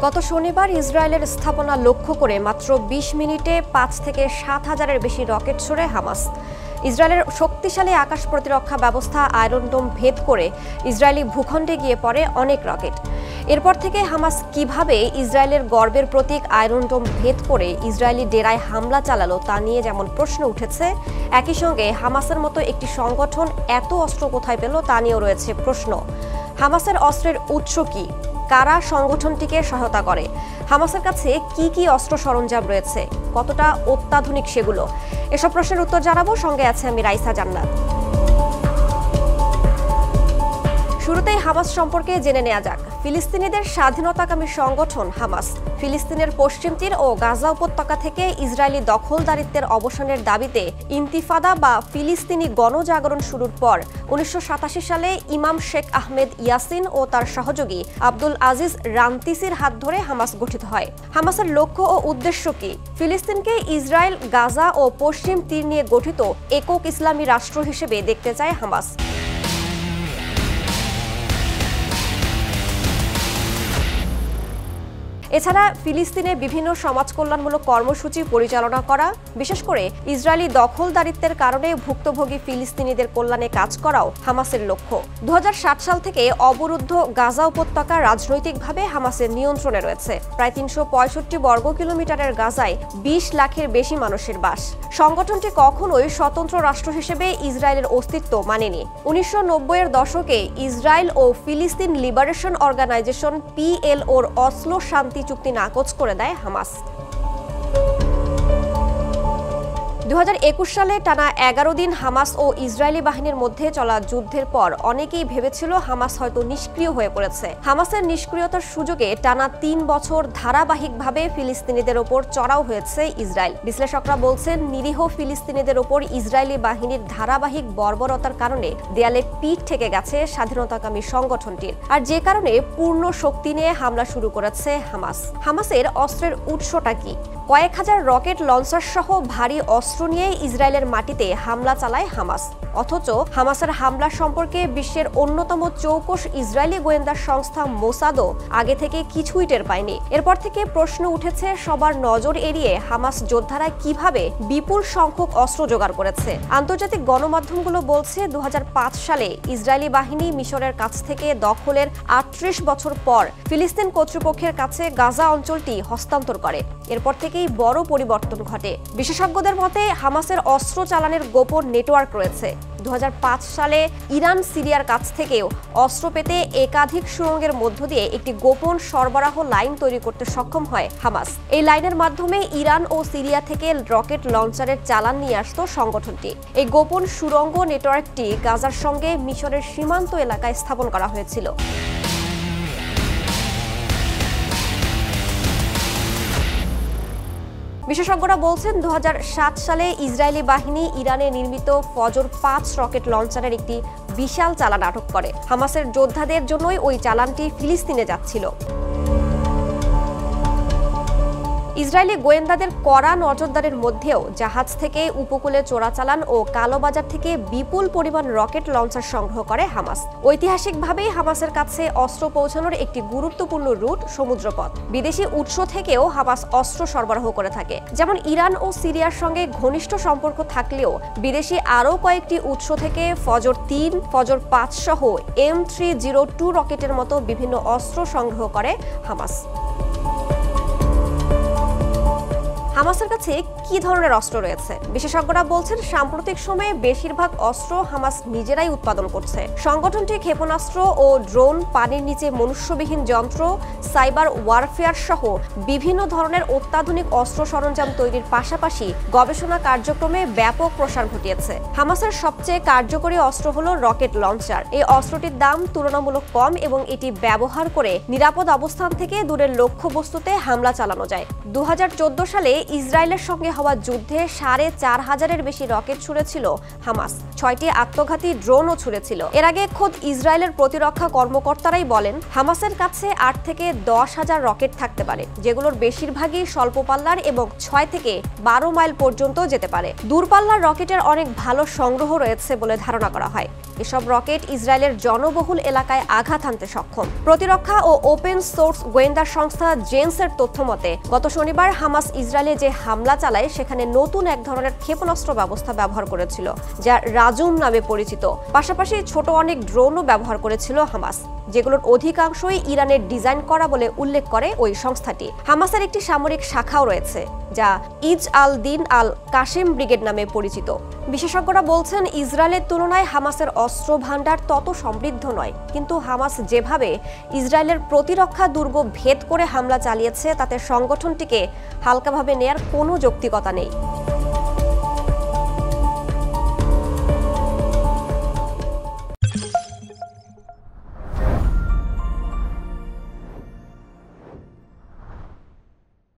গত শনিবার ইসরায়েলের স্থাপনা লক্ষ্য করে মাত্র ২০ মিনিটে ৫ থেকে ৭ হাজারের বেশি রকেট ছোড়ে হামাস। ইসরায়েলের শক্তিশালী আকাশ প্রতিরক্ষা ব্যবস্থা আয়রন ডোম ভেদ করে ইসরায়েলি ভূখণ্ডে গিয়ে পড়ে অনেক রকেট। এরপর থেকে হামাস কিভাবে ইসরায়েলের গর্বের প্রতীক আয়রন ডোম ভেদ করে ইসরায়েলি ডেরায় হামলা চালালো তা নিয়ে যেমন প্রশ্ন উঠেছে, একই সঙ্গে হামাসের মতো একটি সংগঠন এত অস্ত্র কোথায় পেল তা নিয়েও রয়েছে প্রশ্ন। হামাসের অস্ত্রের উৎস কি? কারা সংগঠনটিকে সহায়তা করে? হামাসের কাছে কি কি অস্ত্র সরঞ্জাম রয়েছে? কতটা অত্যাধুনিক সেগুলো? এসব প্রশ্নের উত্তর জানাবো, সঙ্গে আছে আমি রাইসা জান্নাত। শুরুতেই হামাস সম্পর্কে জেনে নেওয়া যাক। ফিলিস্তিনিদের স্বাধীনতাকামী সংগঠন হামাস ফিলিস্তিনের পশ্চিম তীর ও গাজা উপত্যকা থেকে ইসরায়েলি দখলদারিত্বের অবসানের দাবিতে ইন্তিফাদা বা ফিলিস্তিনি গণজাগরণ শুরুর পর ১৯৮৭ সালে ইমাম শেখ আহমেদ ইয়াসিন ও তার সহযোগী আব্দুল আজিজ রান্তিসির হাত ধরে হামাস গঠিত হয়। হামাসের লক্ষ্য ও উদ্দেশ্য কি? ফিলিস্তিনকে ইসরায়েল, গাজা ও পশ্চিম তীর নিয়ে গঠিত একক ইসলামী রাষ্ট্র হিসেবে দেখতে চায় হামাস। এছাড়া ফিলিস্তিনে বিভিন্ন সমাজ কল্যাণমূলক কর্মসূচি পরিচালনা করা, বিশেষ করে ইসরায়েলি দখলদারিত্বের কারণে ভুক্তভোগী ফিলিস্তিনিদের কল্যাণে কাজ করাও হামাসের লক্ষ্য। ২০০৭ সাল থেকে অবরুদ্ধ গাজা উপত্যকা রাজনৈতিকভাবে হামাসের নিয়ন্ত্রণে রয়েছে। প্রায় ৩৬৫ বর্গ কিলোমিটারের গাজায় ২০ লাখের বেশি মানুষের বাস। সংগঠনটি কখনোই স্বতন্ত্র রাষ্ট্র হিসেবে ইসরায়েলের অস্তিত্ব মানেনি। ১৯৯০-এর দশকে ইসরায়েল ও ফিলিস্তিন লিবারেশন অর্গানাইজেশন PLOর অসলো শান্তি চুক্তি নাকচ করে দেয় হামাস। ২০২১ সালে টানা ১১ দিন হামাস ও ইসরায়েলি বাহিনীর মধ্যে চলা যুদ্ধের পর অনেকেই ভেবেছিল হামাস হয়তো নিষ্ক্রিয় হয়ে পড়েছে। হামাসের নিষ্ক্রিয়তার সুযোগে টানা ৩ বছর ধারাবাহিকভাবে ফিলিস্তিনিদের ওপর চড়াও হয়েছে ইসরায়েল। বিশ্লেষকরা বলছেন, নিরীহ ফিলিস্তিনিদের ওপর ইসরায়েলি বাহিনীর ধারাবাহিক বর্বরতার কারণে দেয়ালে পিঠ ঠেকে গেছে স্বাধীনতাকামী সংগঠনটির, আর যে কারণে পূর্ণ শক্তি নিয়ে হামলা শুরু করেছে হামাস। হামাসের অস্ত্রের উৎসটা কি? কয়েক হাজার রকেট লঞ্চার সহ ভারী অস্ত্র নিয়ে ইসরায়েলের মাটিতে হামলা চালায় হামাস। অথচ হামাসের হামলা সম্পর্কে বিশ্বের অন্যতম চৌকস ইসরায়েলি গোয়েন্দা সংস্থা মোসাদও আগে থেকে কিছুই টের পায়নি। এরপর থেকে প্রশ্ন উঠেছে, সবার নজর এড়িয়ে হামাস যোদ্ধারা কিভাবে বিপুল সংখ্যক অস্ত্র জোগাড় করেছে। আন্তর্জাতিক গণমাধ্যমগুলো বলছে, ২০০৫ সালে ইসরায়েলি বাহিনী মিশরের কাছ থেকে দখলের ৩৮ বছর পর ফিলিস্তিন কর্তৃপক্ষের কাছে গাজা অঞ্চলটি হস্তান্তর করে। এরপর থেকেই বড় পরিবর্তন ঘটে। বিশেষজ্ঞদের মতে, হামাসের অস্ত্র চালানের গোপন নেটওয়ার্ক রয়েছে। ২০০৫ সালে ইরান, সিরিয়ার কাছ থেকেও অস্ত্র পেতে একাধিক সুড়ঙ্গের মধ্য দিয়ে একটি গোপন সরবরাহ লাইন তৈরি করতে সক্ষম হয় হামাস। এই লাইনের মাধ্যমে ইরান ও সিরিয়া থেকে রকেট লঞ্চারের চালান নিয়ে আসতো সংগঠনটি। এই গোপন সুড়ঙ্গ নেটওয়ার্কটি গাজার সঙ্গে মিশরের সীমান্ত এলাকায় স্থাপন করা হয়েছিল। বিশেষজ্ঞরা বলছেন, ২০০৭ সালে ইসরায়েলি বাহিনী ইরানে নির্মিত ফজর ৫ রকেট লঞ্চারের একটি বিশাল চালান আটক করে। হামাসের যোদ্ধাদের জন্যই ওই চালানটি ফিলিস্তিনে যাচ্ছিল। ইসরায়েলি গোয়েন্দাদের কড়া নজরদারির মধ্যেও জাহাজ থেকে উপকূলে চোরাচালান ও কালোবাজার থেকে বিপুল পরিমাণ রকেট লঞ্চার সংগ্রহ করে হামাস। ঐতিহাসিকভাবেই হামাসের কাছে অস্ত্র পৌঁছানোর একটি গুরুত্বপূর্ণ রুট সমুদ্রপথ। বিদেশি উৎস থেকেও হামাস অস্ত্র সরবরাহ করে থাকে। যেমন ইরান ও সিরিয়ার সঙ্গে ঘনিষ্ঠ সম্পর্ক থাকলেও বিদেশি আরও কয়েকটি উৎস থেকে ফজর ৩, ফজর ৫ সহ M302 রকেটের মতো বিভিন্ন অস্ত্র সংগ্রহ করে হামাস। হামাসের কাছে কি ধরনের অস্ত্র রয়েছে? বিশেষজ্ঞরা বলছেন, সাম্প্রতিক সময়ে বেশিরভাগ অস্ত্র হামাস নিজেরাই উৎপাদন করছে। সংগঠনটি ক্ষেপণাস্ত্র ও ড্রোন, পানির নিচে মনুষ্যবিহীন যন্ত্র, সাইবার ওয়ারফেয়ার সহ বিভিন্ন ধরনের অত্যাধুনিক অস্ত্র সরঞ্জাম তৈরির পাশাপাশি গবেষণা কার্যক্রমে ব্যাপক প্রসার ঘটিয়েছে। হামাসের সবচেয়ে কার্যকরী অস্ত্র হলো রকেট লঞ্চার। এই অস্ত্রটির দাম তুলনামূলক কম এবং এটি ব্যবহার করে নিরাপদ অবস্থান থেকে দূরের লক্ষ্যবস্তুতে হামলা চালানো যায়। ২০১৪ সালে ইসরায়েলের সঙ্গে হওয়া যুদ্ধে ৪,৫০০-এর বেশি রকেট ছুড়েছিল হামাস। ৬টি আত্মঘাতী ড্রোনও ছুড়েছিল। এর আগে খোদ ইসরায়েলের প্রতিরক্ষা কর্মকর্তারাই বলেন, হামাসের কাছে ৮ থেকে ১০,০০০ রকেট থাকতে পারে, যেগুলোর বেশিরভাগই স্বল্প পাল্লার এবং ৬ থেকে ১২ মাইল পর্যন্ত যেতে পারে। দূরপাল্লার রকেটের অনেক ভালো সংগ্রহ রয়েছে বলে ধারণা করা হয়। এসব রকেট ইসরায়েলের জনবহুল এলাকায় আঘাত হানতে সক্ষম। প্রতিরক্ষা ও ওপেন সোর্স গোয়েন্দা সংস্থা জেন্সের তথ্য মতে, গত শনিবার হামাস ইসরায়েলে যে হামলা চালায় সেখানে নতুন এক ধরনের ক্ষেপণাস্ত্র ব্যবস্থা ব্যবহার করেছিল, যা রাজুম নামে পরিচিত। পাশাপাশি ছোট অনেক ড্রোনও ব্যবহার করেছিল হামাস, যেগুলোর অধিকাংশই ইরানের ডিজাইন করা বলে উল্লেখ করে ওই সংস্থাটি। হামাসের একটি সামরিক শাখাও রয়েছে, যা ইজ আল দিন আল কাশেম ব্রিগেড নামে পরিচিত। বিশেষজ্ঞরা বলছেন, ইসরায়েলের তুলনায় হামাসের অস্ত্র ভান্ডার তত সমৃদ্ধ নয়, কিন্তু হামাস যেভাবে ইসরায়েলের প্রতিরক্ষা দুর্গ ভেদ করে হামলা চালিয়েছে, তাতে সংগঠনটিকে হালকাভাবে নেয়ার কোনো যৌক্তিকতা নেই।